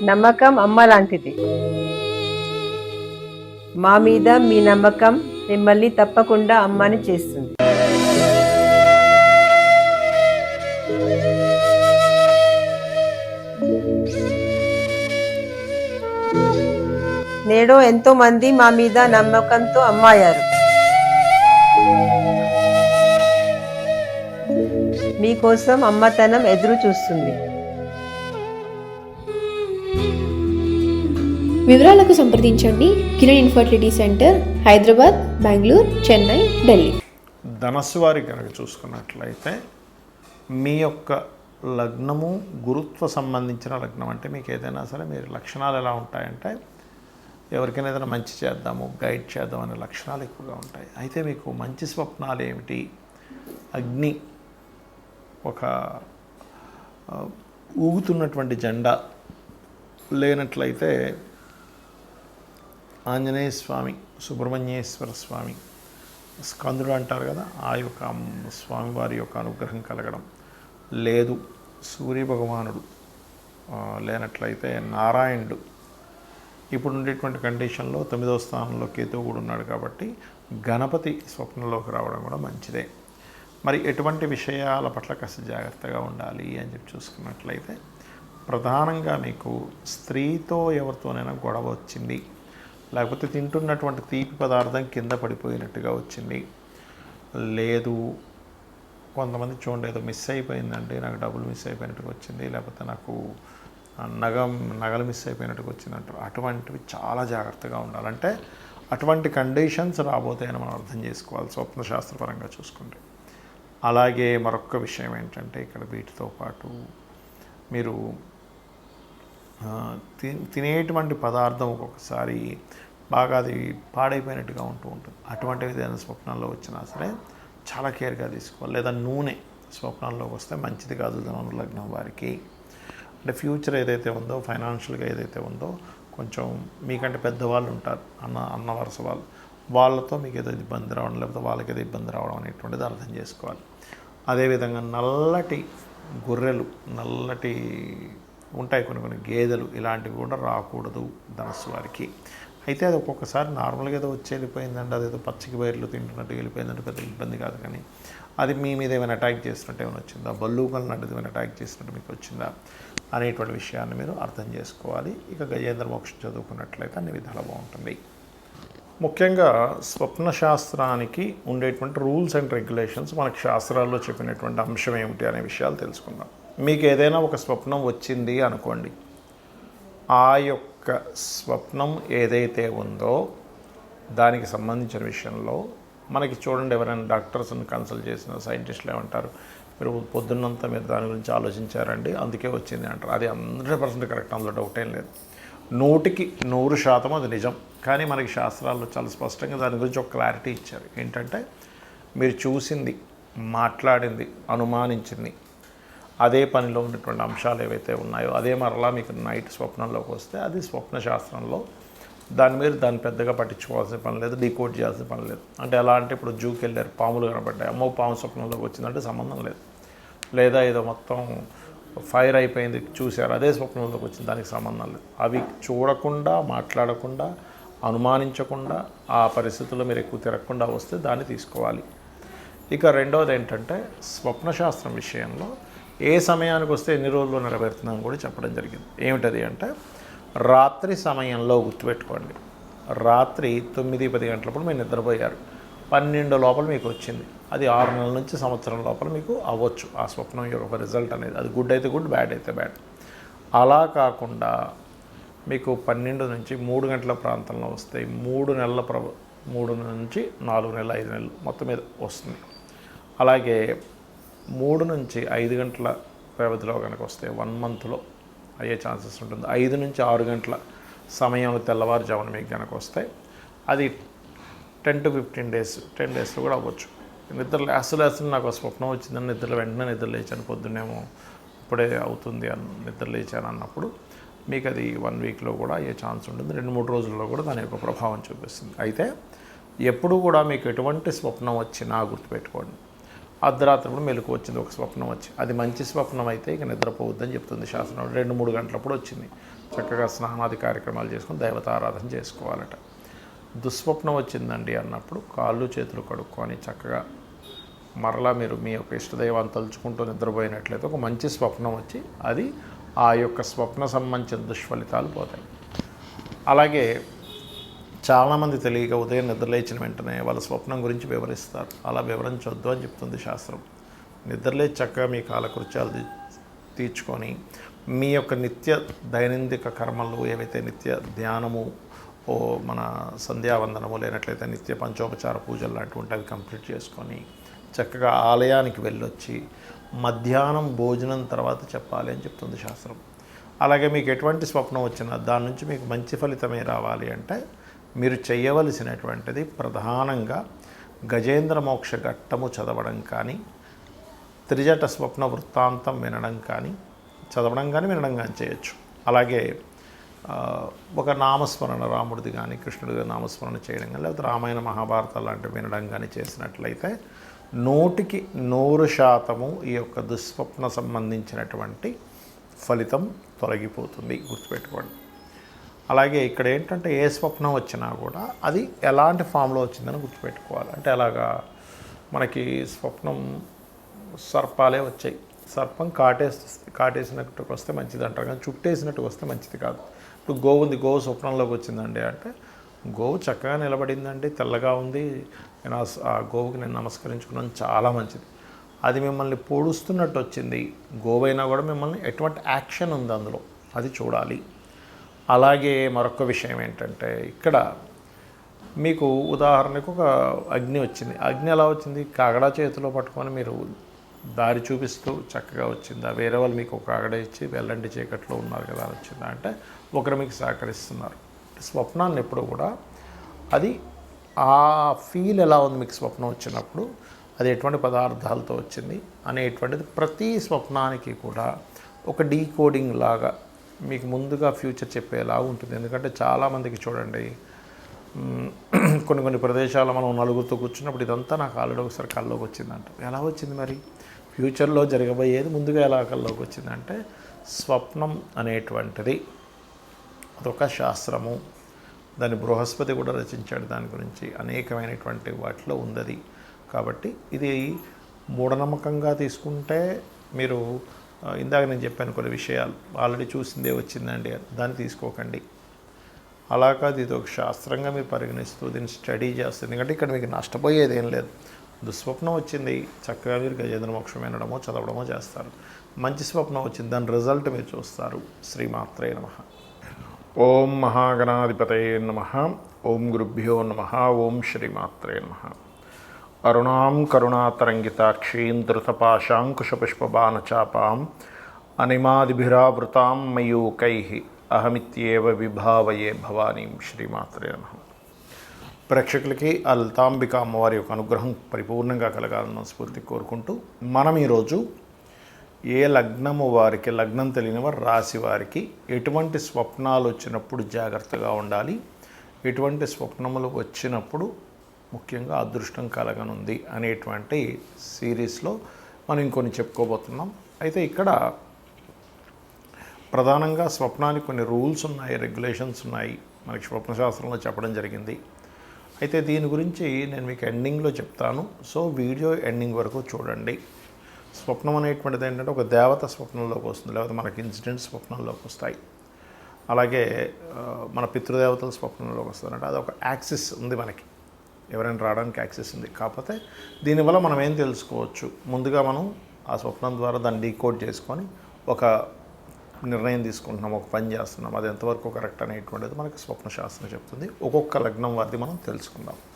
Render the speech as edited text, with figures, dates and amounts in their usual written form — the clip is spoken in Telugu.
నమ్మకం అమ్మ లాంటిది. మా మీద మీ నమ్మకం మిమ్మల్ని తప్పకుండా అమ్మని చేస్తుంది. నేడు ఎంతో మంది మా మీద నమ్మకంతో అమ్మాయారు. మీకోసం అమ్మతనం ఎదురు చూస్తుంది. వివరాలకు సంప్రదించండి. Kiran infertility centre, Hyderabad, Bengaluru, Chennai, Delhi. ధనస్సు వారి కనుక చూసుకున్నట్లయితే మీ యొక్క లగ్నము గురుత్వ సంబంధించిన లగ్నం. అంటే మీకు ఏదైనా సరే మీరు లక్షణాలు ఎలా ఉంటాయంటే ఎవరికైనా ఏదైనా మంచి చేద్దాము, గైడ్ చేద్దాం అనే లక్షణాలు ఎక్కువగా ఉంటాయి. అయితే మీకు మంచి స్వప్నాలు ఏమిటి? అగ్ని ఒక ఊగుతున్నటువంటి జెండా లేనట్లయితే ఆంజనేయ స్వామి, సుబ్రహ్మణ్యేశ్వర స్వామి, స్కందుడు అంటారు కదా, ఆ యొక్క స్వామివారి యొక్క అనుగ్రహం కలగడం లేదు. సూర్యభగవానుడు లేనట్లయితే నారాయణుడు. ఇప్పుడు ఉండేటువంటి కండిషన్లో 9వ స్థానంలో కేతువు కూడా ఉన్నాడు కాబట్టి గణపతి స్వప్నంలోకి రావడం కూడా మంచిదే. మరి ఎటువంటి విషయాల పట్ల కాస్త జాగ్రత్తగా ఉండాలి అని చెప్పి చూసుకున్నట్లయితే ప్రధానంగా మీకు స్త్రీతో ఎవరితోనైనా గొడవ వచ్చింది, లేకపోతే తింటున్నటువంటి తీపి పదార్థం కింద పడిపోయినట్టుగా వచ్చింది, లేదు కొంతమంది చూడండి ఏదో మిస్ అయిపోయిందండి, నాకు డబ్బులు మిస్ అయిపోయినట్టుగా వచ్చింది, లేకపోతే నాకు నగలు మిస్ అయిపోయినట్టుగా వచ్చిందంటారు. అటువంటివి చాలా జాగ్రత్తగా ఉండాలంటే అటువంటి కండిషన్స్ రాబోతాయని మనం అర్థం చేసుకోవాలి స్వప్న శాస్త్రపరంగా చూసుకుంటే. అలాగే మరొక విషయం ఏంటంటే ఇక్కడ వీటితో పాటు మీరు తినేటువంటి పదార్థం ఒక్కొక్కసారి బాగా అది పాడైపోయినట్టుగా ఉంటుంది. అటువంటివి ఏదైనా స్వప్నాల్లో వచ్చినా సరే చాలా కేర్గా తీసుకోవాలి. లేదా నూనె స్వప్నాల్లోకి వస్తే మంచిది కాదు ధను లగ్నం వారికి. అంటే ఫ్యూచర్ ఏదైతే ఉందో, ఫైనాన్షియల్గా ఏదైతే ఉందో, కొంచెం మీకంటే పెద్దవాళ్ళు ఉంటారు, అన్న వరుస వాళ్ళతో మీకు ఏదో ఇబ్బంది రావడం, లేకపోతే వాళ్ళకి ఏదో ఇబ్బంది రావడం అనేటువంటిది అర్థం చేసుకోవాలి. అదేవిధంగా నల్లటి గొర్రెలు, నల్లటి ఉంటాయి కొన్ని గేదెలు, ఇలాంటివి కూడా రాకూడదు ధనస్సు వారికి. అయితే అది ఒక్కొక్కసారి నార్మల్గా ఏదో వచ్చి వెళ్ళిపోయిందండి, అదేదో పచ్చికి బయర్లు తింటున్నట్టు వెళ్ళిపోయిందంటే పెద్ద ఇబ్బంది కాదు. కానీ అది మీ మీద ఏమైనా అటాక్ చేసినట్టు ఏమైనా వచ్చిందా, బల్లూకల్ లాంటిది ఏమైనా అటాక్ చేసినట్టు మీకు వచ్చిందా అనేటువంటి విషయాన్ని మీరు అర్థం చేసుకోవాలి. ఇక గజేంద్ర మోక్షం చదువుకున్నట్లయితే అన్ని విధాలు బాగుంటుంది. ముఖ్యంగా స్వప్న శాస్త్రానికి ఉండేటువంటి రూల్స్ అండ్ రెగ్యులేషన్స్, మనకి శాస్త్రాల్లో చెప్పినటువంటి అంశం ఏమిటి అనే విషయాలు తెలుసుకుందాం. మీకు ఏదైనా ఒక స్వప్నం వచ్చింది అనుకోండి, ఆ యొక్క స్వప్నం ఏదైతే ఉందో దానికి సంబంధించిన విషయంలో మనకి చూడండి, ఎవరైనా డాక్టర్స్ని కన్సల్ట్ చేసిన సైంటిస్టులు ఏమంటారు, మీరు పొద్దున్నంతా మీరు దాని గురించి ఆలోచించారండి అందుకే వచ్చింది అంటారు. అది 100% కరెక్ట్, అందులో డౌట్ ఏం లేదు. 100కి 100% అది నిజం. కానీ మనకి శాస్త్రాల్లో చాలా స్పష్టంగా దాని గురించి ఒక క్లారిటీ ఇచ్చారు. ఏంటంటే మీరు చూసింది, మాట్లాడింది, అనుమానించింది, అదే పనిలో ఉన్నటువంటి అంశాలు ఏవైతే ఉన్నాయో అదే మరలా మీకు నైట్ స్వప్నంలోకి వస్తే అది స్వప్న శాస్త్రంలో దాన్ని పెద్దగా పట్టించుకోవాల్సిన పని లేదు, డీకోడ్ చేయాల్సిన పని లేదు. అంటే ఎలా అంటే ఇప్పుడు జూకి వెళ్ళారు, పాములు కనబడ్డాయి, అమ్మో పాము స్వప్నంలోకి వచ్చిందంటే సంబంధం లేదు. లేదా ఏదో మొత్తం ఫైర్ అయిపోయింది చూశారు, అదే స్వప్నంలోకి వచ్చింది, దానికి సంబంధం లేదు. అవి చూడకుండా, మాట్లాడకుండా, అనుమానించకుండా, ఆ పరిస్థితుల్లో మీరు ఎక్కువ తిరగకుండా వస్తే దాన్ని తీసుకోవాలి. ఇక రెండవది ఏంటంటే స్వప్నశాస్త్రం విషయంలో ఏ సమయానికి వస్తే ఎన్ని రోజుల్లో నెరవేరుతుందని కూడా చెప్పడం జరిగింది. ఏమిటది అంటే రాత్రి సమయంలో గుర్తుపెట్టుకోండి, రాత్రి 9-10 గంటలప్పుడు మీరు నిద్రపోయారు, 12 లోపల మీకు వచ్చింది, అది 6 నెలల నుంచి సంవత్సరం లోపల మీకు అవ్వచ్చు ఆ స్వప్నం యొక్క రిజల్ట్ అనేది. అది గుడ్ అయితే గుడ్, బ్యాడ్ అయితే బ్యాడ్. అలా కాకుండా మీకు 12 నుంచి 3 గంటల ప్రాంతంలో వస్తాయి, 3 నుంచి 4 నెలలు, 5 నెలలు మొత్తం మీద వస్తుంది. అలాగే 3 నుంచి 5 గంటల వ్యవధిలో కనుక వస్తే 1 మంత్లో అయ్యే ఛాన్సెస్ ఉంటుంది. 5 నుంచి 6 గంటల సమయంలో తెల్లవారుజామున మీకు కనుక వస్తే అది 10 to 15 days, 10 daysలో కూడా అవ్వచ్చు. నిద్ర లేస్తూ నాకు స్వప్నం వచ్చిందని వెంటనే నిద్ర లేచాను, పొద్దున్నేమో ఇప్పుడే అవుతుంది అని నిద్ర లేచాను అన్నప్పుడు మీకు అది 1 వీక్లో కూడా అయ్యే ఛాన్స్ ఉంటుంది. 2-3 రోజుల్లో కూడా దాని యొక్క ప్రభావం చూపిస్తుంది. అయితే ఎప్పుడు కూడా మీకు ఎటువంటి స్వప్నం వచ్చినా గుర్తుపెట్టుకోండి, అర్ధరాత్రి కూడా మెలకు వచ్చింది, ఒక స్వప్నం వచ్చి. అది మంచి స్వప్నం అయితే ఇక నిద్రపోవద్దని చెప్తుంది శాస్త్రం. 2-3 గంటలప్పుడు వచ్చింది. చక్కగా స్నానాది కార్యక్రమాలు చేసుకొని దైవతారాధన చేసుకోవాలట. దుస్వప్నం వచ్చిందండి అన్నప్పుడు కాళ్ళు చేతులు కడుక్కొని చక్కగా మరలా మీరు మీ యొక్క ఇష్టదైవాన్ని తలుచుకుంటూ నిద్రపోయినట్లయితే ఒక మంచి స్వప్నం వచ్చి అది ఆ యొక్క స్వప్న సంబంధించిన దుష్ఫలితాలు పోతాయి. అలాగే చాలామంది తెలియక ఉదయం నిద్రలేచిన వెంటనే వాళ్ళ స్వప్నం గురించి వివరిస్తారు. అలా వివరించొద్దు అని చెప్తుంది శాస్త్రం. నిద్రలేచి చక్కగా మీ కాలకృత్యాలు తీర్చుకొని మీ యొక్క నిత్య దైనందిక కర్మలు ఏవైతే నిత్య ధ్యానము, మన సంధ్యావందనము, లేనట్లయితే నిత్య పంచోపచార పూజలు లాంటివి అవి కంప్లీట్ చేసుకొని చక్కగా ఆలయానికి వెళ్ళొచ్చి మధ్యాహ్నం భోజనం తర్వాత చెప్పాలి అని చెప్తుంది శాస్త్రం. అలాగే మీకు ఎటువంటి స్వప్నం వచ్చినా దాని నుంచి మీకు మంచి ఫలితమే రావాలి అంటే మీరు చేయవలసినటువంటిది ప్రధానంగా గజేంద్ర మోక్ష ఘట్టము చదవడం కానీ, త్రిజట స్వప్న వృత్తాంతం వినడం కానీ, చదవడం కానీ వినడం కానీ చేయొచ్చు. అలాగే ఒక నామస్మరణ, రాముడిది కానీ కృష్ణుడిది నామస్మరణ చేయడం కానీ, లేకపోతే రామాయణ మహాభారతాలు లాంటివి వినడం కానీ చేసినట్లయితే 100% ఈ యొక్క దుస్వప్న సంబంధించినటువంటి ఫలితం తొలగిపోతుంది, గుర్తుపెట్టుకోండి. అలాగే ఇక్కడ ఏంటంటే ఏ స్వప్నం వచ్చినా కూడా అది ఎలాంటి ఫామ్లో వచ్చిందని గుర్తుపెట్టుకోవాలి. అంటే అలాగా మనకి స్వప్నం సర్పాలే వచ్చాయి. సర్పం కాటేసినట్టుకు వస్తే మంచిది అంటారు, కానీ చుట్టేసినట్టుకు వస్తే మంచిది కాదు. ఇప్పుడు గోవు ఉంది, గోవు స్వప్నంలోకి వచ్చిందండి అంటే గోవు చక్కగా నిలబడిందండి, తెల్లగా ఉంది, నేను ఆ గోవుకి నేను నమస్కరించుకున్నాను, చాలా మంచిది. అది మిమ్మల్ని పొడుస్తున్నట్టు వచ్చింది, గోవైనా కూడా మిమ్మల్ని ఎటువంటి యాక్షన్ ఉంది అందులో, అది చూడాలి. అలాగే మరొక విషయం ఏంటంటే ఇక్కడ మీకు ఉదాహరణకు ఒక అగ్ని వచ్చింది. అగ్ని ఎలా వచ్చింది? కాగడా చేతిలో పట్టుకొని మీరు దారి చూపిస్తూ చక్కగా వచ్చిందా? వేరే వాళ్ళు మీకు ఒక కాగడ ఇచ్చి వెళ్ళండి చీకట్లో ఉన్నారు కదా అని వచ్చిందా అంటే ఒకరు మీకు సహకరిస్తున్నారు. స్వప్నాన్ని ఎప్పుడు కూడా అది ఆ ఫీల్ ఎలా ఉంది మీకు స్వప్నం వచ్చినప్పుడు, అది ఎటువంటి పదార్థాలతో వచ్చింది అనేటువంటిది ప్రతి స్వప్నానికి కూడా ఒక డీకోడింగ్ లాగా మీకు ముందుగా ఫ్యూచర్ చెప్పేలా ఉంటుంది. ఎందుకంటే చాలామందికి చూడండి, కొన్ని ప్రదేశాల్లో మనం నలుగురితో కూర్చున్నప్పుడు ఇదంతా నాకు ఆల్రెడీ ఒకసారి కల్లోకి వచ్చిందంట. ఎలా వచ్చింది మరి? ఫ్యూచర్లో జరగబోయేది ముందుగా ఎలా కల్లోకి వచ్చిందంటే స్వప్నం అనేటువంటిది అదొక శాస్త్రము. దాన్ని బృహస్పతి కూడా రచించాడు, దాని గురించి అనేకమైనటువంటి వాటిలో ఉంది. కాబట్టి ఇది మూఢనమ్మకంగా తీసుకుంటే మీరు ఇందాక నేను చెప్పాను కొన్ని విషయాలు ఆల్రెడీ చూసిందే వచ్చిందండి దాన్ని తీసుకోకండి. అలా కాదు, ఇది ఒక శాస్త్రంగా మీరు పరిగణిస్తూ దీన్ని స్టడీ చేస్తుంది. ఎందుకంటే ఇక్కడ మీకు నష్టపోయేది ఏం లేదు. దుస్వప్నం వచ్చింది, చక్కగా మీరు గజేంద్ర మోక్షం వినడమో చదవడమో చేస్తారు. మంచి స్వప్నం వచ్చింది, దాని రిజల్ట్ మీరు చూస్తారు. శ్రీమాత్రే నమః. ఓం మహాగణాధిపతయే నమః. ఓం గురుభ్యో నమః. ఓం శ్రీమాత్రే నమః. అరుణాం కరుణాతరంగితాక్షీం ధృతపాశాంకుశపుష్పబాణచాపాం అనిమాదిభిరావృతాం మయూకైః అహమిత్యేవ విభావయే భవానీం. శ్రీమాత్రే నమః. ప్రేక్షకులకి ఆ లలితాంబిక అమ్మవారి యొక్క అనుగ్రహం పరిపూర్ణంగా కలగాలని స్ఫూర్తి కోరుకుంటూ మనం ఈరోజు ఏ లగ్నము వారికి, లగ్నం తెలియని వారు, రాశి వారికి ఎటువంటి స్వప్నాలు వచ్చినప్పుడు జాగ్రత్తగా ఉండాలి, ఎటువంటి స్వప్నములు వచ్చినప్పుడు ముఖ్యంగా అదృష్టం కలగనుంది అనేటువంటి సిరీస్లో మనం ఇంకొన్ని చెప్పుకోబోతున్నాం. అయితే ఇక్కడ ప్రధానంగా స్వప్నానికి కొన్ని రూల్స్ ఉన్నాయి, రెగ్యులేషన్స్ ఉన్నాయి, మనకి స్వప్నశాస్త్రంలో చెప్పడం జరిగింది. అయితే దీని గురించి నేను మీకు ఎండింగ్లో చెప్తాను. సో వీడియో ఎండింగ్ వరకు చూడండి. స్వప్నం అనేటువంటిది ఏంటంటే ఒక దేవత స్వప్నంలోకి వస్తుంది, లేకపోతే మనకి ఇన్సిడెంట్స్ స్వప్నంలోకి వస్తాయి. అలాగే మన పితృదేవతల స్వప్నంలోకి వస్తుందంటే అది ఒక యాక్సిస్ ఉంది, మనకి ఎవరైనా రావడానికి యాక్సెస్ ఉంది. కాకపోతే దీనివల్ల మనం ఏం తెలుసుకోవచ్చు, ముందుగా మనం ఆ స్వప్నం ద్వారా దాన్ని డీకోడ్ చేసుకొని ఒక నిర్ణయం తీసుకుంటున్నాం, ఒక పని చేస్తున్నాం, అది ఎంతవరకు కరెక్ట్ అనేటువంటిది మనకి స్వప్నశాస్త్రం చెప్తుంది. ఒక్కొక్క లగ్నం వారిది మనం తెలుసుకుందాం.